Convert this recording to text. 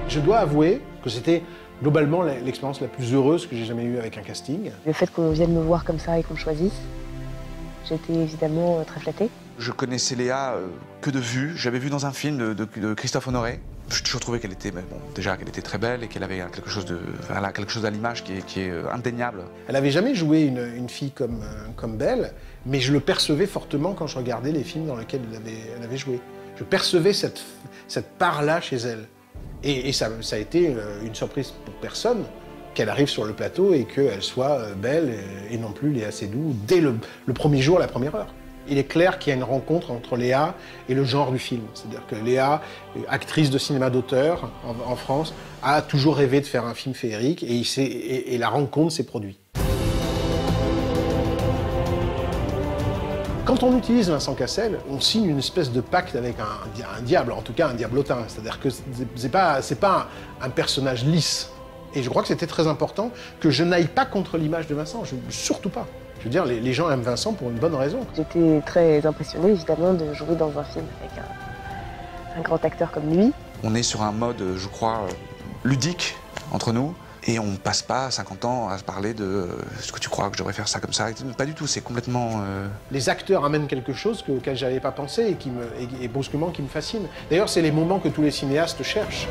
Je dois avouer que c'était globalement l'expérience la plus heureuse que j'ai jamais eue avec un casting. Le fait qu'on vienne me voir comme ça et qu'on me choisisse, j'étais évidemment très flattée. Je connaissais Léa que de vue. J'avais vu dans un film de Christophe Honoré. J'ai toujours trouvé qu'elle était, bon, déjà qu'elle était très belle et qu'elle avait quelque chose à l'image qui est indéniable. Elle n'avait jamais joué une fille comme Belle, mais je le percevais fortement quand je regardais les films dans lesquels elle avait joué. Je percevais cette part-là chez elle. Et ça a été une surprise pour personne qu'elle arrive sur le plateau et qu'elle soit Belle et non plus Léa Seydoux dès le premier jour, la première heure. Il est clair qu'il y a une rencontre entre Léa et le genre du film. C'est-à-dire que Léa, actrice de cinéma d'auteur en France, a toujours rêvé de faire un film féerique et la rencontre s'est produite. Quand on utilise Vincent Cassel, on signe une espèce de pacte avec un diable, en tout cas un diablotin. C'est-à-dire que c'est pas un personnage lisse. Et je crois que c'était très important que je n'aille pas contre l'image de Vincent, surtout pas. Je veux dire, les gens aiment Vincent pour une bonne raison. J'étais très impressionnée, évidemment, de jouer dans un film avec un grand acteur comme lui. On est sur un mode, je crois, ludique entre nous. Et on ne passe pas 50 ans à se parler de ce que tu crois que je devrais faire ça comme ça. Pas du tout, c'est complètement... Les acteurs amènent quelque chose auquel je n'avais pas pensé et brusquement qui me fascine. D'ailleurs, c'est les moments que tous les cinéastes cherchent.